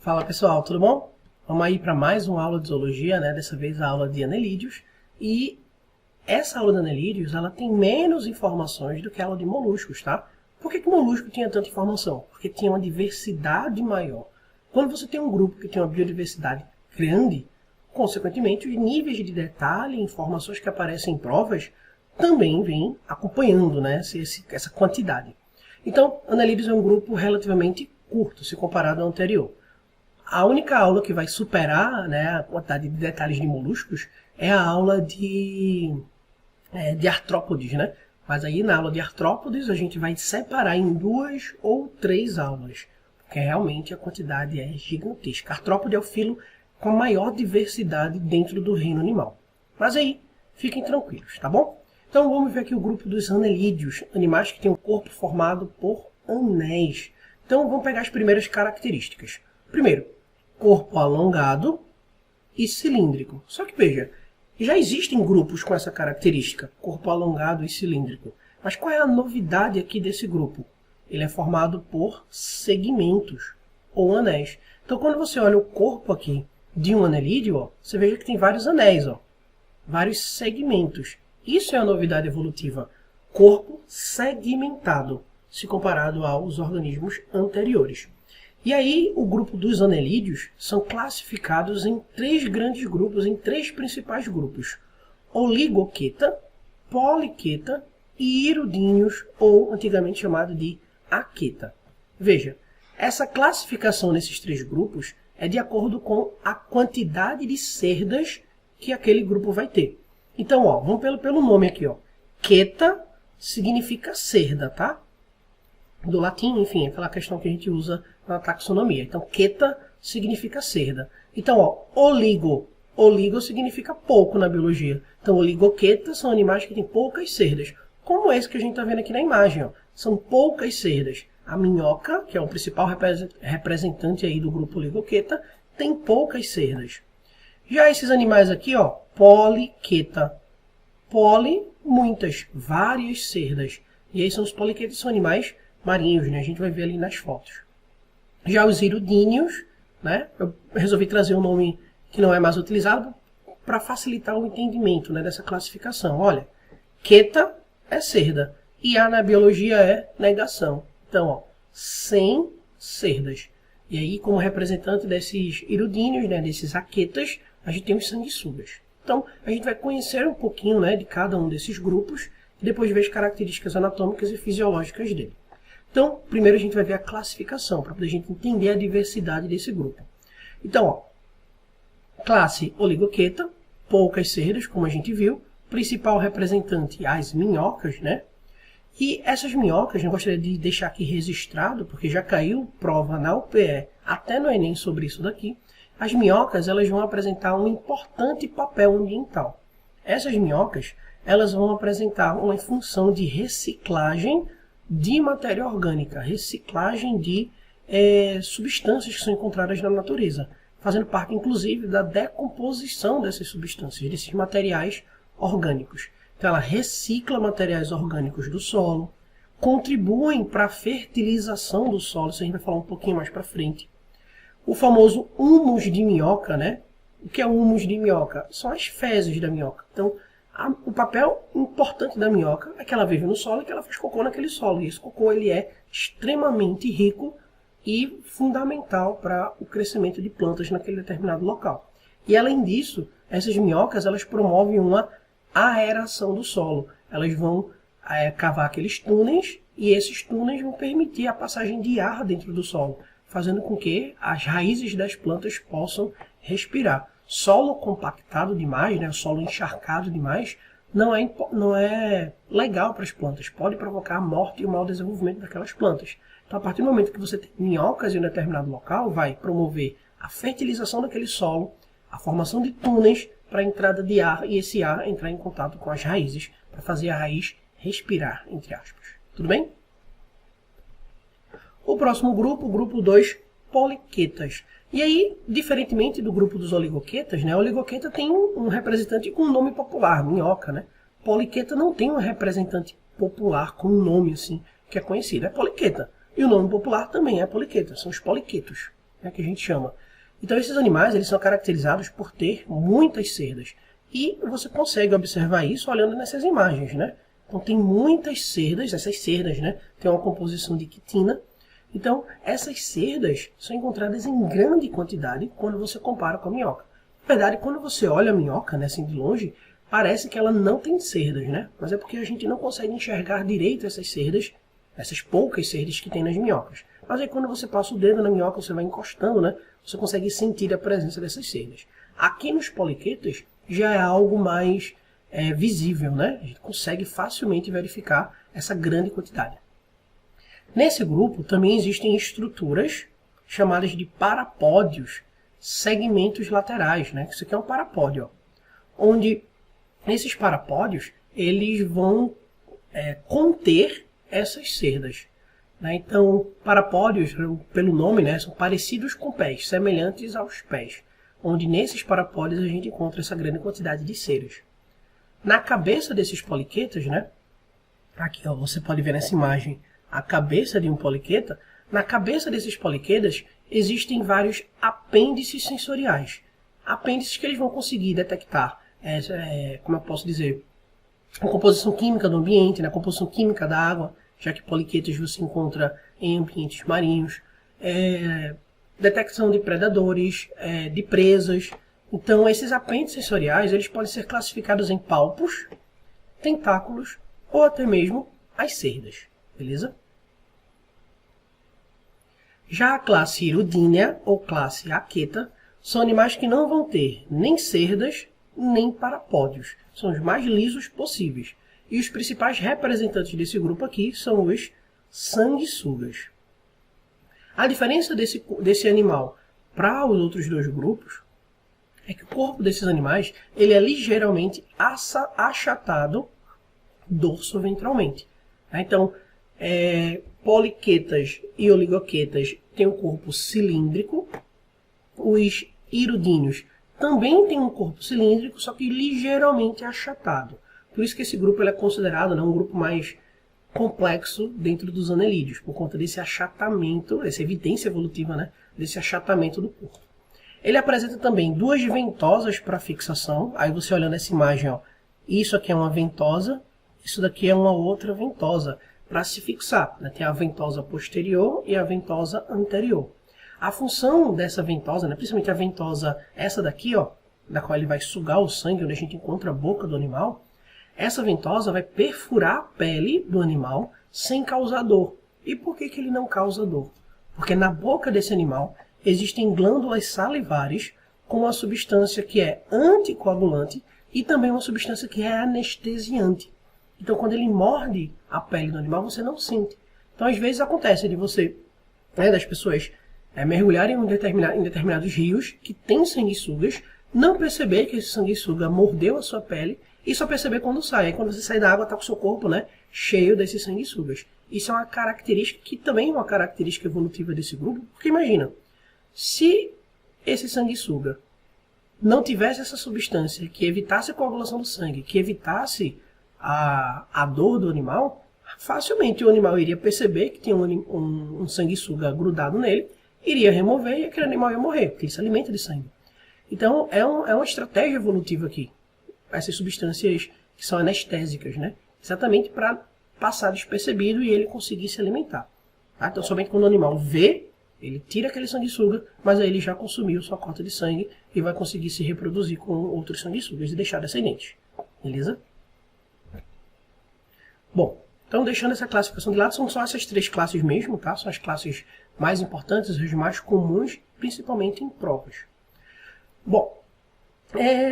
Fala pessoal, tudo bom? Vamos aí para mais uma aula de zoologia, né? Dessa vez a aula de anelídeos. E essa aula de anelídeos, ela tem menos informações do que a aula de moluscos, tá? Por que molusco tinha tanta informação? Porque tinha uma diversidade maior. Quando você tem um grupo que tem uma biodiversidade grande, consequentemente os níveis de detalhe e informações que aparecem em provas também vêm acompanhando, né? Essa quantidade. Então, anelídeos é um grupo relativamente curto, se comparado ao anterior. A única aula que vai superar, né, a quantidade de detalhes de moluscos é a aula de artrópodes, né? Mas aí na aula de artrópodes a gente vai separar em 2 ou 3 aulas, porque realmente a quantidade é gigantesca. Artrópode é o filo com a maior diversidade dentro do reino animal. Mas aí, fiquem tranquilos, tá bom? Então vamos ver aqui o grupo dos anelídeos, animais que têm um corpo formado por anéis. Então vamos pegar as primeiras características. Primeiro, corpo alongado e cilíndrico. Só que veja, já existem grupos com essa característica, corpo alongado e cilíndrico. Mas qual é a novidade aqui desse grupo? Ele é formado por segmentos, ou anéis. Então quando você olha o corpo aqui de um anelídeo, ó, você veja que tem vários anéis, ó, vários segmentos. Isso é a novidade evolutiva, corpo segmentado, se comparado aos organismos anteriores. E aí, o grupo dos anelídeos são classificados em 3 grandes grupos, em 3 principais grupos. Oligoqueta, poliqueta e hirudíneos, ou antigamente chamado de aqueta. Veja, essa classificação nesses 3 grupos é de acordo com a quantidade de cerdas que aquele grupo vai ter. Então, ó, vamos pelo nome aqui, ó. Queta significa cerda, tá? Do latim, enfim, aquela questão que a gente usa na taxonomia. Então, queta significa cerda. Então, ó, oligo significa pouco na biologia. Então, oligoqueta são animais que têm poucas cerdas. Como esse que a gente está vendo aqui na imagem, ó. São poucas cerdas. A minhoca, que é o principal representante aí do grupo oligoqueta, tem poucas cerdas. Já esses animais aqui, ó, poliqueta. Poli, muitas, várias cerdas. E aí são os poliquetas, são animais marinhos, né? A gente vai ver ali nas fotos. Já os hirudíneos, né? Eu resolvi trazer um nome que não é mais utilizado para facilitar o entendimento, né, dessa classificação. Olha, queta é cerda e A na biologia é negação. Então, ó, sem cerdas. E aí, como representante desses hirudíneos, né, desses aquetas, a gente tem os sanguessugas. Então, a gente vai conhecer um pouquinho, né, de cada um desses grupos e depois ver as características anatômicas e fisiológicas dele. Então, primeiro a gente vai ver a classificação, para poder a gente entender a diversidade desse grupo. Então, ó, classe oligoqueta, poucas cerdas, como a gente viu, principal representante as minhocas, né? E essas minhocas, eu gostaria de deixar aqui registrado, porque já caiu prova na UPE, até no Enem sobre isso daqui. As minhocas, elas vão apresentar um importante papel ambiental. Essas minhocas, elas vão apresentar uma função de reciclagem de matéria orgânica, reciclagem de substâncias que são encontradas na natureza, fazendo parte, inclusive, da decomposição dessas substâncias, desses materiais orgânicos. Então, ela recicla materiais orgânicos do solo, contribuem para a fertilização do solo, isso a gente vai falar um pouquinho mais para frente. O famoso humus de minhoca, né? O que é o humus de minhoca? São as fezes da minhoca. Então, o papel importante da minhoca é que ela vive no solo e que ela faz cocô naquele solo. E esse cocô ele é extremamente rico e fundamental para o crescimento de plantas naquele determinado local. E além disso, essas minhocas elas promovem uma aeração do solo. Elas vão cavar aqueles túneis e esses túneis vão permitir a passagem de ar dentro do solo, fazendo com que as raízes das plantas possam respirar. Solo compactado demais, né, solo encharcado demais, não é legal para as plantas. Pode provocar a morte e o mau desenvolvimento daquelas plantas. Então, a partir do momento que você tem minhocas em um determinado local, vai promover a fertilização daquele solo, a formação de túneis para a entrada de ar e esse ar entrar em contato com as raízes para fazer a raiz respirar, entre aspas. Tudo bem? O próximo grupo, o grupo 2, poliquetas. E aí, diferentemente do grupo dos oligoquetas, né, a oligoqueta tem um representante com um nome popular, minhoca, né? Poliqueta não tem um representante popular com um nome assim, que é conhecido, é poliqueta. E o nome popular também é poliqueta, são os poliquetos. né, que a gente chama. Então esses animais eles são caracterizados por ter muitas cerdas. E você consegue observar isso olhando nessas imagens, né? Então tem muitas cerdas, essas cerdas, né, tem uma composição de quitina. Então essas cerdas são encontradas em grande quantidade quando você compara com a minhoca. Na verdade, quando você olha a minhoca, né, assim de longe, parece que ela não tem cerdas, né? Mas é porque a gente não consegue enxergar direito essas cerdas, essas poucas cerdas que tem nas minhocas. Mas aí quando você passa o dedo na minhoca, você vai encostando, né? Você consegue sentir a presença dessas cerdas. Aqui nos poliquetos já é algo mais visível, né? A gente consegue facilmente verificar essa grande quantidade. Nesse grupo também existem estruturas chamadas de parapódios, segmentos laterais, né? Isso aqui é um parapódio, ó, onde esses parapódios eles vão conter essas cerdas. Né? Então, parapódios, pelo nome, né, são parecidos com pés, semelhantes aos pés, onde nesses parapódios a gente encontra essa grande quantidade de cerdas. Na cabeça desses poliquetas, né, aqui ó, você pode ver nessa imagem a cabeça de um poliqueta. Na cabeça desses poliquetas existem vários apêndices sensoriais. Apêndices que eles vão conseguir detectar, como eu posso dizer, a composição química do ambiente, né, a composição química da água, já que poliquetos você encontra em ambientes marinhos, detecção de predadores, de presas. Então, esses apêndices sensoriais eles podem ser classificados em palpos, tentáculos ou até mesmo as cerdas, beleza? Já a classe Hirudínea ou classe Aqueta são animais que não vão ter nem cerdas nem parapódios. São os mais lisos possíveis. E os principais representantes desse grupo aqui são os sanguessugas. A diferença desse animal para os outros dois grupos é que o corpo desses animais ele é ligeiramente achatado dorsoventralmente. Então, poliquetas e oligoquetas têm um corpo cilíndrico. Os hirudíneos também têm um corpo cilíndrico, só que ligeiramente achatado. Por isso que esse grupo ele é considerado, né, um grupo mais complexo dentro dos anelídeos, por conta desse achatamento, essa evidência evolutiva, né, desse achatamento do corpo. Ele apresenta também duas ventosas para fixação. Aí você olhando essa imagem, ó, isso aqui é uma ventosa, isso daqui é uma outra ventosa para se fixar. Né? Tem a ventosa posterior e a ventosa anterior. A função dessa ventosa, né, principalmente a ventosa, essa daqui, ó, da qual ele vai sugar o sangue, onde a gente encontra a boca do animal, essa ventosa vai perfurar a pele do animal sem causar dor. E por que ele não causa dor? Porque na boca desse animal existem glândulas salivares com uma substância que é anticoagulante e também uma substância que é anestesiante. Então, quando ele morde a pele do animal, você não sente. Então, às vezes acontece de você, das pessoas mergulharem em determinados rios que têm sanguessugas, não perceber que esse sanguessuga mordeu a sua pele e só perceber quando sai. Aí quando você sai da água, está com o seu corpo, né, cheio desses sanguessugas. Isso é uma característica que também é uma característica evolutiva desse grupo, porque imagina, se esse sanguessuga não tivesse essa substância que evitasse a coagulação do sangue, que evitasse a dor do animal, facilmente o animal iria perceber que tinha um sanguessuga grudado nele, iria remover e aquele animal ia morrer, porque ele se alimenta de sangue. Então é uma estratégia evolutiva aqui. Essas substâncias que são anestésicas, né? Exatamente para passar despercebido e ele conseguir se alimentar. Tá? Então, somente quando o animal vê, ele tira aquele sanguessuga, mas aí ele já consumiu sua cota de sangue e vai conseguir se reproduzir com outros sanguessugas e deixar descendentes. Beleza? Bom, então deixando essa classificação de lado, são só essas três classes mesmo, tá? São as classes mais importantes, as mais comuns, principalmente em provas. Bom,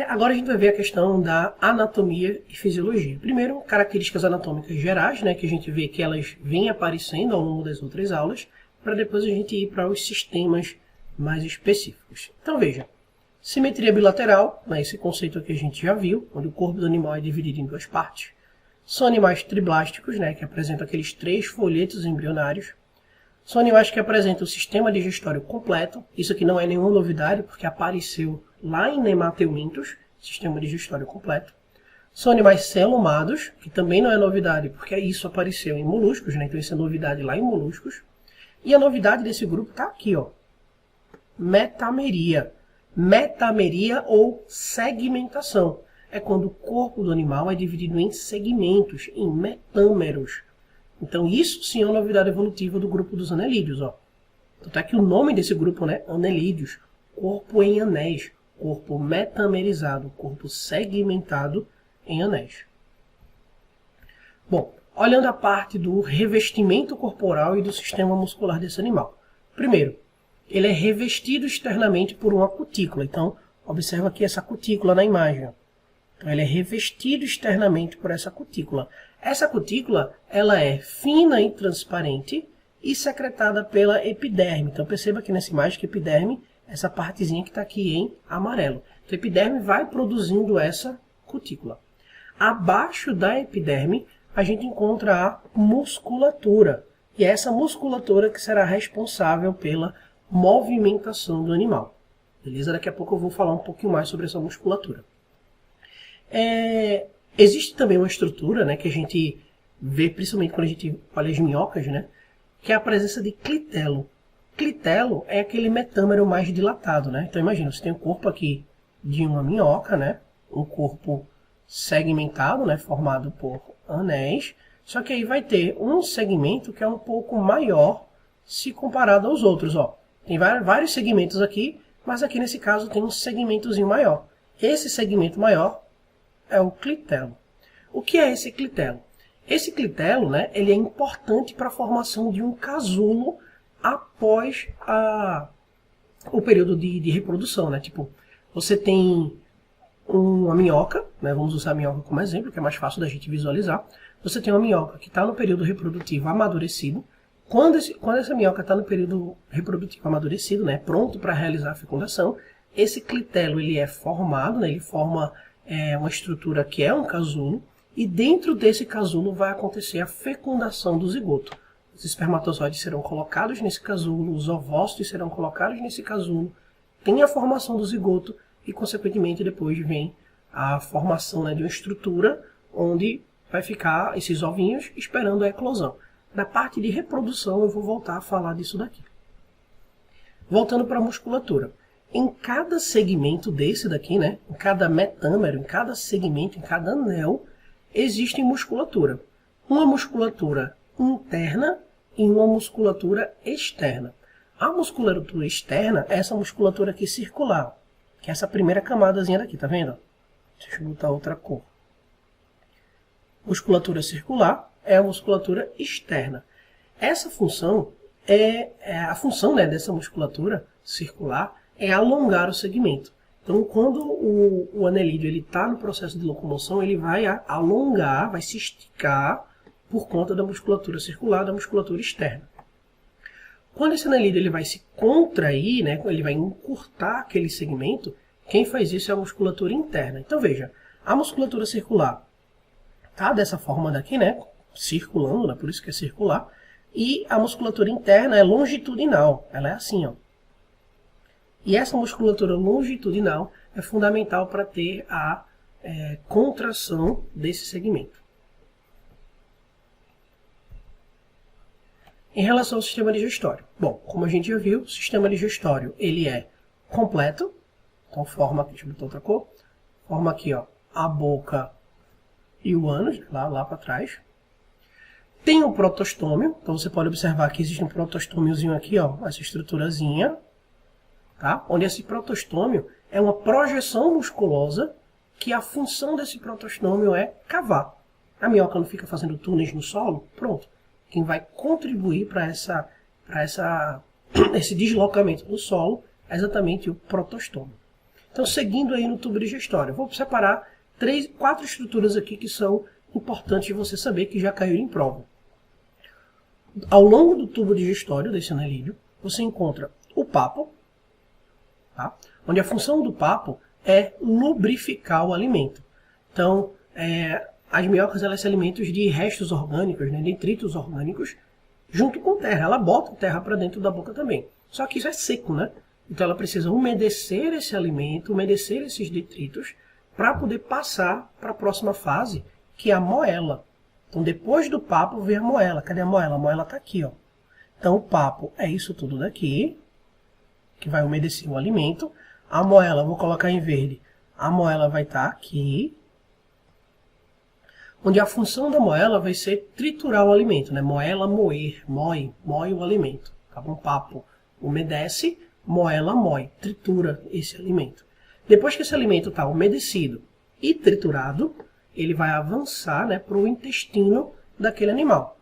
agora a gente vai ver a questão da anatomia e fisiologia. Primeiro, características anatômicas gerais, né, que a gente vê que elas vêm aparecendo ao longo das outras aulas, para depois a gente ir para os sistemas mais específicos. Então veja, simetria bilateral, né, esse conceito aqui a gente já viu, onde o corpo do animal é dividido em duas partes. São animais triblásticos, né, que apresentam aqueles 3 folhetos embrionários. São animais que apresentam o sistema digestório completo. Isso aqui não é nenhuma novidade, porque apareceu lá em Nemateumintos, sistema digestório completo. São animais celomados, que também não é novidade, porque isso apareceu em moluscos, né? Então isso é novidade lá em moluscos. E a novidade desse grupo está aqui, ó. metameria. Metameria ou segmentação. É quando o corpo do animal é dividido em segmentos, em metâmeros. Então isso sim é uma novidade evolutiva do grupo dos anelídeos. Tanto é que o nome desse grupo, né, anelídeos, corpo em anéis, corpo metamerizado, corpo segmentado em anéis. Bom, olhando a parte do revestimento corporal e do sistema muscular desse animal. Primeiro, ele é revestido externamente por uma cutícula. Então, observa aqui essa cutícula na imagem. Então, ele é revestido externamente por essa cutícula. Essa cutícula, ela é fina e transparente e secretada pela epiderme. Então, perceba aqui nessa imagem que a epiderme, essa partezinha que está aqui em amarelo. Então, a epiderme vai produzindo essa cutícula. Abaixo da epiderme, a gente encontra a musculatura. E é essa musculatura que será responsável pela movimentação do animal. Beleza? Daqui a pouco eu vou falar um pouquinho mais sobre essa musculatura. Existe também uma estrutura, né, que a gente vê principalmente quando a gente olha as minhocas, né, que é a presença de clitelo. Clitelo é aquele metâmero mais dilatado. Né? Então imagina, você tem o corpo aqui de uma minhoca, né, um corpo segmentado, né, formado por anéis, só que aí vai ter um segmento que é um pouco maior se comparado aos outros. Tem vários segmentos aqui, mas aqui nesse caso tem um segmentozinho maior. Esse segmento maior é o clitelo. O que é esse clitelo? Esse clitelo, né, ele é importante para a formação de um casulo após o período de reprodução. Né? Tipo, você tem uma minhoca, né, vamos usar a minhoca como exemplo, que é mais fácil da gente visualizar. Você tem uma minhoca que está no período reprodutivo amadurecido. Quando essa minhoca está no período reprodutivo amadurecido, né, pronto para realizar a fecundação, esse clitelo ele é formado, né, ele forma uma estrutura que é um casulo, e dentro desse casulo vai acontecer a fecundação do zigoto. Os espermatozoides serão colocados nesse casulo, os ovócitos serão colocados nesse casulo, tem a formação do zigoto e, consequentemente, depois vem a formação, né, de uma estrutura onde vai ficar esses ovinhos esperando a eclosão. Na parte de reprodução eu vou voltar a falar disso daqui. Voltando para a musculatura. Em cada segmento desse daqui, né, em cada metâmero, em cada segmento, em cada anel, existe musculatura. Uma musculatura interna e uma musculatura externa. A musculatura externa é essa musculatura aqui circular, que é essa primeira camadazinha daqui, tá vendo? Deixa eu botar outra cor. Musculatura circular é a musculatura externa. Essa função a função, né, dessa musculatura circular é alongar o segmento. Então, quando o anelídeo está no processo de locomoção, ele vai alongar, vai se esticar por conta da musculatura circular, da musculatura externa. Quando esse anelídeo ele vai se contrair, né, ele vai encurtar aquele segmento, quem faz isso é a musculatura interna. Então, veja, a musculatura circular tá dessa forma daqui, né, circulando, né, por isso que é circular, e a musculatura interna é longitudinal, ela é assim, ó. E essa musculatura longitudinal é fundamental para ter a contração desse segmento. Em relação ao sistema digestório. Bom, como a gente já viu, o sistema digestório ele é completo. Então forma aqui, deixa eu botar outra cor. Forma aqui, ó, a boca e o ânus, lá para trás. Tem um protostômio, então você pode observar que existe um protostômiozinho aqui, ó, essa estruturazinha, tá? Onde esse protostômio é uma projeção musculosa que a função desse protostômio é cavar. A minhoca não fica fazendo túneis no solo? Pronto. Quem vai contribuir para esse deslocamento do solo é exatamente o protostômio. Então, seguindo aí no tubo digestório, eu vou separar 4 estruturas aqui que são importantes de você saber, que já caíram em prova. Ao longo do tubo digestório desse anelídeo, você encontra o papo, tá? Onde a função do papo é lubrificar o alimento. Então, as minhocas elas se alimentam de restos orgânicos, né, detritos orgânicos, junto com terra. Ela bota terra para dentro da boca também. Só que isso é seco, né? Então ela precisa umedecer esse alimento, umedecer esses detritos, para poder passar para a próxima fase, que é a moela. Então depois do papo vem a moela. Cadê a moela? A moela está aqui, ó. Então o papo é isso tudo daqui. que vai umedecer o alimento. A moela, vou colocar em verde, a moela vai estar aqui, onde a função da moela vai ser triturar o alimento, né? Moela, moer, moe o alimento. Acaba um papo, umedece, moela, moe, tritura esse alimento. Depois que esse alimento está umedecido e triturado, ele vai avançar, né, para o intestino daquele animal.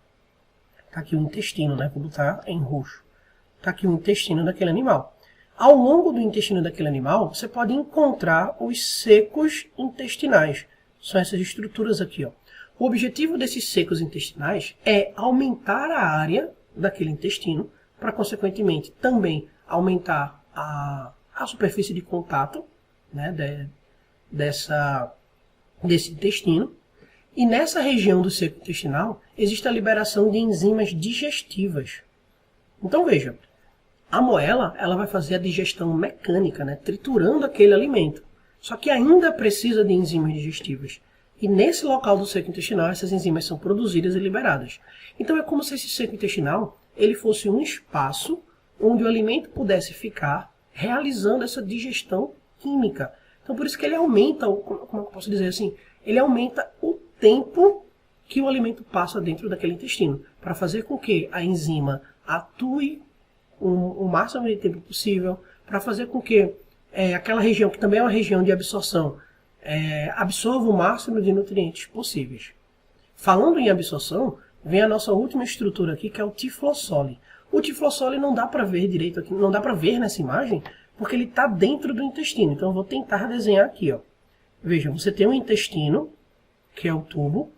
Está aqui o intestino, né? Vou botar em roxo. Está aqui o intestino daquele animal. Ao longo do intestino daquele animal, você pode encontrar os secos intestinais. São essas estruturas aqui, ó. O objetivo desses secos intestinais é aumentar a área daquele intestino, para, consequentemente, também aumentar a superfície de contato, né, desse intestino. E nessa região do seco intestinal, existe a liberação de enzimas digestivas. Então, veja, a moela ela vai fazer a digestão mecânica, né, triturando aquele alimento. Só que ainda precisa de enzimas digestivas. E nesse local do seco intestinal, essas enzimas são produzidas e liberadas. Então é como se esse seco intestinal ele fosse um espaço onde o alimento pudesse ficar realizando essa digestão química. Então por isso que ele aumenta, como eu posso dizer assim, ele aumenta o tempo que o alimento passa dentro daquele intestino, para fazer com que a enzima atue o máximo de tempo possível, para fazer com que aquela região, que também é uma região de absorção, absorva o máximo de nutrientes possíveis. Falando em absorção, vem a nossa última estrutura aqui, que é o tiflossole. O tiflossole não dá para ver direito aqui, não dá para ver nessa imagem, porque ele está dentro do intestino. Então eu vou tentar desenhar aqui, ó. Veja, você tem um intestino, que é o tubo.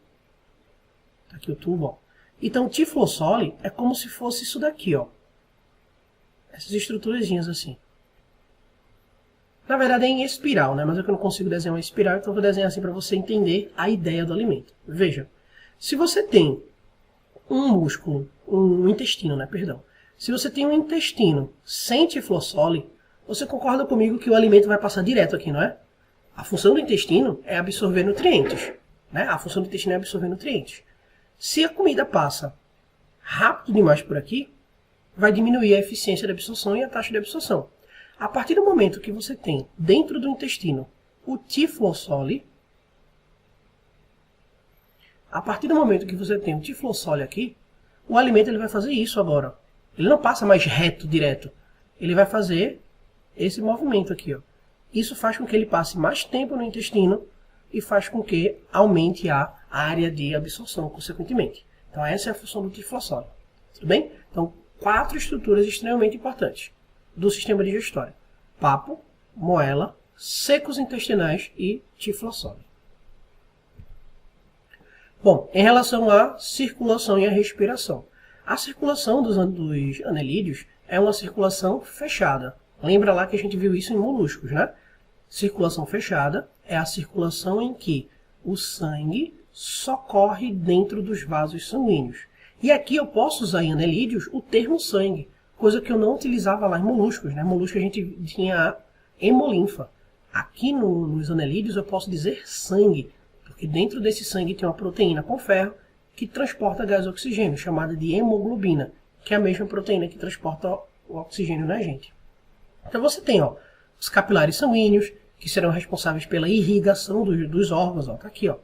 Tá aqui o tubo, ó. Então o tiflossole é como se fosse isso daqui, ó. Essas estruturazinhas assim. Na verdade é em espiral, né? Mas eu não consigo desenhar uma espiral, então eu vou desenhar assim para você entender a ideia do alimento. Veja, se você tem um músculo, um intestino, né? Perdão. Se você tem um intestino sem tiflossole, você concorda comigo que o alimento vai passar direto aqui, não é? A função do intestino é absorver nutrientes, né? A função do intestino é absorver nutrientes. Se a comida passa rápido demais por aqui, vai diminuir a eficiência da absorção e a taxa de absorção. A partir do momento que você tem dentro do intestino o tiflossole, aqui, o alimento ele vai fazer isso agora. Ele não passa mais reto, direto. Ele vai fazer esse movimento aqui, ó. Isso faz com que ele passe mais tempo no intestino e faz com que aumente a área de absorção, consequentemente. Então essa é a função do tiflossole. Tudo bem? Então, 4 estruturas extremamente importantes do sistema digestório: papo, moela, secos intestinais e tiflossole. Bom, em relação à circulação e à respiração. A circulação dos anelídeos é uma circulação fechada. Lembra lá que a gente viu isso em moluscos, né? Circulação fechada é a circulação em que o sangue só corre dentro dos vasos sanguíneos. E aqui eu posso usar em anelídeos o termo sangue, coisa que eu não utilizava lá em moluscos, né? Moluscos a gente tinha a hemolinfa. Aqui nos anelídeos eu posso dizer sangue, porque dentro desse sangue tem uma proteína com ferro que transporta gás oxigênio, chamada de hemoglobina, que é a mesma proteína que transporta o oxigênio na gente. Então você tem, ó, os capilares sanguíneos, que serão responsáveis pela irrigação dos órgãos, ó, tá aqui, ó.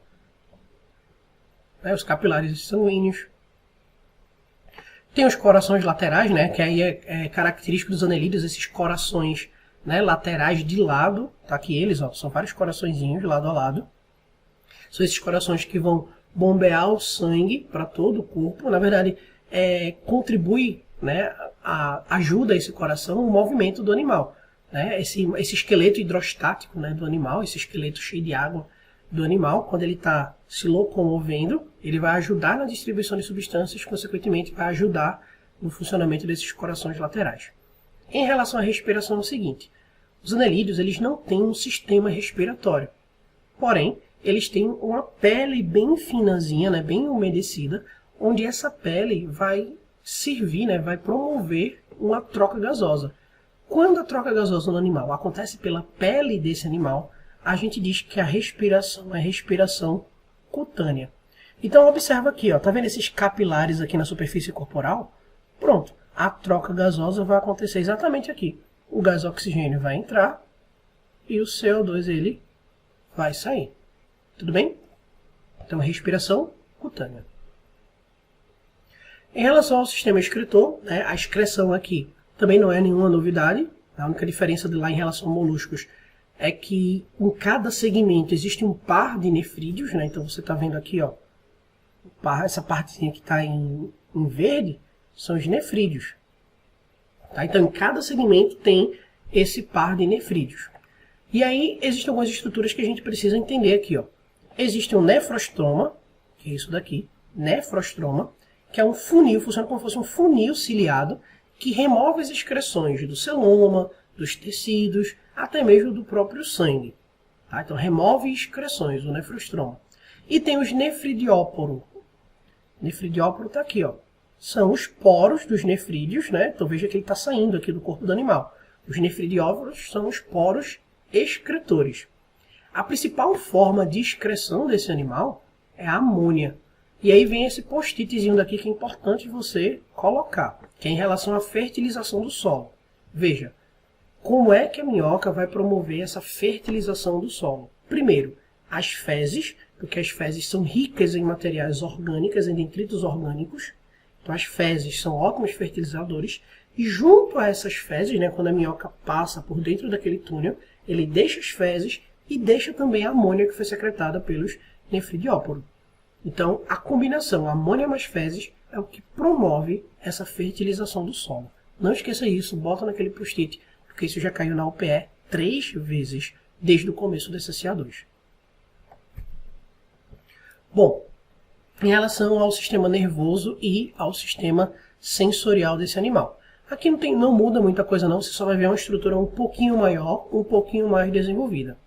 Os capilares sanguíneos. Tem os corações laterais, né, que aí é característico dos anelídeos, esses corações, né, laterais de lado, tá aqui eles, ó, são vários coraçõezinhos lado a lado. São esses corações que vão bombear o sangue para todo o corpo. Na verdade, contribui, né, ajuda esse coração o movimento do animal. Né? Esse esqueleto hidrostático, né, do animal, esse esqueleto cheio de água do animal, quando ele está se locomovendo, ele vai ajudar na distribuição de substâncias, consequentemente vai ajudar no funcionamento desses corações laterais. Em relação à respiração, é o seguinte: os anelídeos eles não têm um sistema respiratório, porém, eles têm uma pele bem finazinha, né, bem umedecida, onde essa pele vai servir, né, vai promover uma troca gasosa. Quando a troca gasosa no animal acontece pela pele desse animal, a gente diz que a respiração é respiração cutânea. Então observa aqui, ó, tá vendo esses capilares aqui na superfície corporal? Pronto, a troca gasosa vai acontecer exatamente aqui. o gás oxigênio vai entrar e o CO2 ele vai sair. Tudo bem? Então, respiração cutânea. Em relação ao sistema excretor, né, a excreção aqui também não é nenhuma novidade. A única diferença de lá em relação a moluscos é que em cada segmento existe um par de nefrídeos, né? Então você está vendo aqui, ó, essa partezinha que está em verde são os nefrídeos. Tá? Então em cada segmento tem esse par de nefrídeos. E aí existem algumas estruturas que a gente precisa entender aqui, ó. Existe um nefrostroma, que é isso daqui, nefrostroma, que é um funil, funciona como se fosse um funil ciliado, que remove as excreções do celoma, dos tecidos, até mesmo do próprio sangue. Tá? Então remove excreções do nefrostroma. E tem os nefridióporos. Nefridióporo está aqui, ó. São os poros dos nefrídeos, né? Então veja que ele está saindo aqui do corpo do animal. Os nefridióporos são os poros excretores. A principal forma de excreção desse animal é a amônia. E aí vem esse post-itzinho daqui que é importante você colocar, que é em relação à fertilização do solo. Veja, como é que a minhoca vai promover essa fertilização do solo? Primeiro, as fezes, porque as fezes são ricas em materiais orgânicos, em detritos orgânicos. Então as fezes são ótimos fertilizadores. E junto a essas fezes, né, quando a minhoca passa por dentro daquele túnel, ele deixa as fezes e deixa também a amônia que foi secretada pelos nefridióporos. Então, a combinação amônia mais fezes é o que promove essa fertilização do solo. Não esqueça isso, bota naquele post-it, porque isso já caiu na UPE 3 vezes desde o começo do SSA2. Bom, em relação ao sistema nervoso e ao sistema sensorial desse animal. Aqui não muda muita coisa não, você só vai ver uma estrutura um pouquinho maior, um pouquinho mais desenvolvida.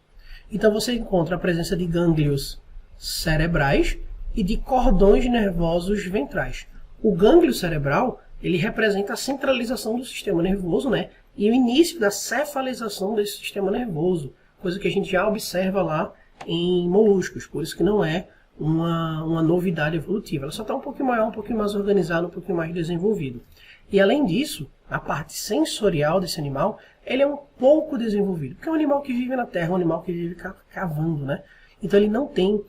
Então você encontra a presença de gânglios cerebrais e de cordões nervosos ventrais. O gânglio cerebral, ele representa a centralização do sistema nervoso, né? E o início da cefalização desse sistema nervoso, coisa que a gente já observa lá em moluscos, por isso que não é uma novidade evolutiva. Ela só está um pouquinho maior, um pouquinho mais organizada, um pouquinho mais desenvolvido. E além disso, a parte sensorial desse animal, ele é um pouco desenvolvido, porque é um animal que vive na terra, um animal que vive cavando, né? Então ele não tem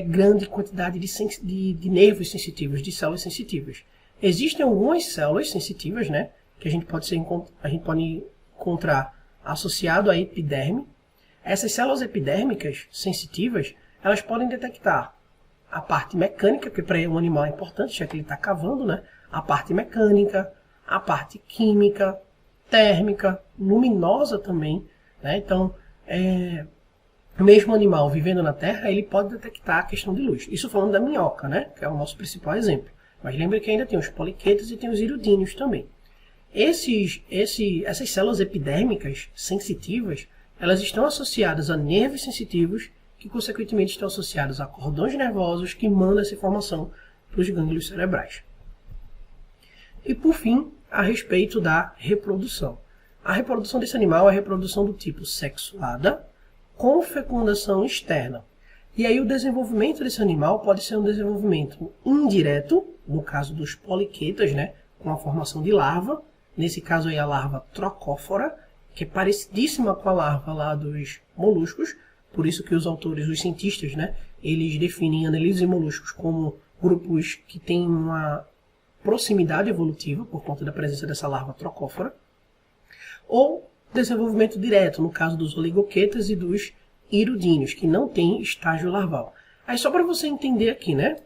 grande quantidade de nervos sensitivos, de células sensitivas. Existem algumas células sensitivas, né, que a gente pode encontrar associado à epiderme. Essas células epidérmicas sensitivas, elas podem detectar a parte mecânica, que para um animal é importante, já que ele está cavando, né, a parte mecânica, a parte química, térmica, luminosa também, né? Então, o mesmo animal vivendo na Terra, ele pode detectar a questão de luz. Isso falando da minhoca, né? Que é o nosso principal exemplo. Mas lembre que ainda tem os poliquetos e tem os iridíneos também. Essas células epidérmicas sensitivas, elas estão associadas a nervos sensitivos, que consequentemente estão associados a cordões nervosos que mandam essa informação para os gânglios cerebrais. E por fim, a respeito da reprodução. A reprodução desse animal é a reprodução do tipo sexuada, com fecundação externa. E aí o desenvolvimento desse animal pode ser um desenvolvimento indireto, no caso dos poliquetas, né, com a formação de larva, nesse caso aí a larva trocófora, que é parecidíssima com a larva lá dos moluscos, por isso que os autores, os cientistas, né, eles definem anelídeos e moluscos como grupos que têm uma proximidade evolutiva por conta da presença dessa larva trocófora, ou desenvolvimento direto, no caso dos oligoquetas e dos iridíneos, que não tem estágio larval. Aí só para você entender aqui, né,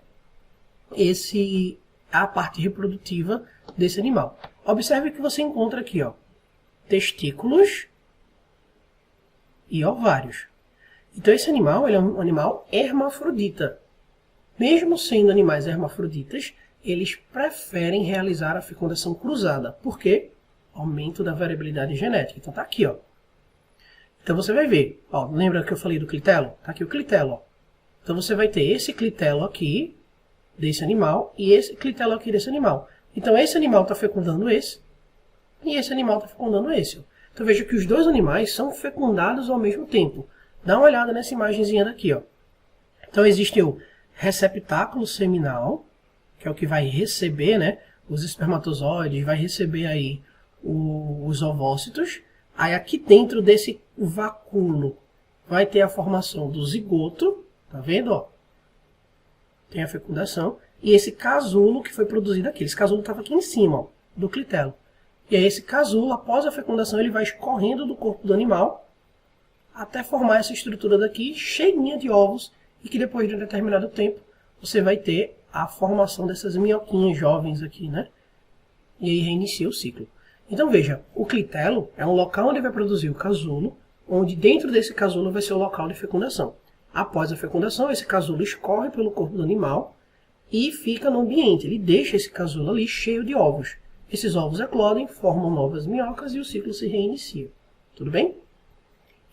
a parte reprodutiva desse animal. Observe que você encontra aqui, ó, testículos e ovários. Então esse animal, ele é um animal hermafrodita. Mesmo sendo animais hermafroditas, eles preferem realizar a fecundação cruzada. Por quê? Aumento da variabilidade genética. Então tá aqui, ó. Então você vai ver, ó, lembra que eu falei do clitelo? Tá aqui o clitelo, ó. Então você vai ter esse clitelo aqui desse animal e esse clitelo aqui desse animal. Então esse animal está fecundando esse e esse animal está fecundando esse, ó. Então veja que os dois animais são fecundados ao mesmo tempo. Dá uma olhada nessa imagenzinha daqui, ó. Então existe o receptáculo seminal, que é o que vai receber, né, os espermatozoides, vai receber aí os ovócitos. Aí aqui dentro desse vacúolo vai ter a formação do zigoto, tá vendo? Ó? Tem a fecundação. E esse casulo que foi produzido aqui. Esse casulo estava aqui em cima, ó, do clitelo. E aí esse casulo, após a fecundação, ele vai escorrendo do corpo do animal até formar essa estrutura daqui, cheinha de ovos, e que depois de um determinado tempo você vai ter a formação dessas minhoquinhas jovens aqui, né? E aí reinicia o ciclo. Então veja, o clitelo é um local onde vai produzir o casulo, onde dentro desse casulo vai ser o local de fecundação. Após a fecundação, esse casulo escorre pelo corpo do animal e fica no ambiente. Ele deixa esse casulo ali cheio de ovos. Esses ovos eclodem, formam novas minhocas e o ciclo se reinicia. Tudo bem?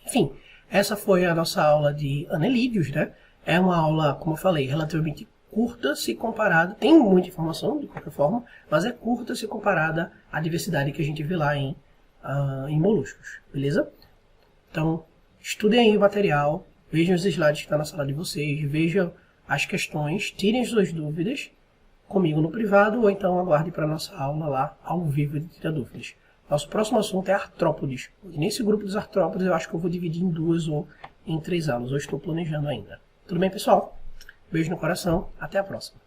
Enfim, essa foi a nossa aula de anelídeos, né? É uma aula, como eu falei, relativamente curta se comparada, tem muita informação de qualquer forma, mas é curta se comparada à diversidade que a gente vê lá em moluscos, beleza? Então, estudem aí o material, vejam os slides que estão na sala de vocês, vejam as questões, tirem as suas dúvidas comigo no privado, ou então aguarde para a nossa aula lá ao vivo de Tira Dúvidas. Nosso próximo assunto é artrópodes. Nesse grupo dos artrópodes eu acho que eu vou dividir em 2 ou em 3 aulas, eu estou planejando ainda. Tudo bem, pessoal? Beijo no coração, até a próxima.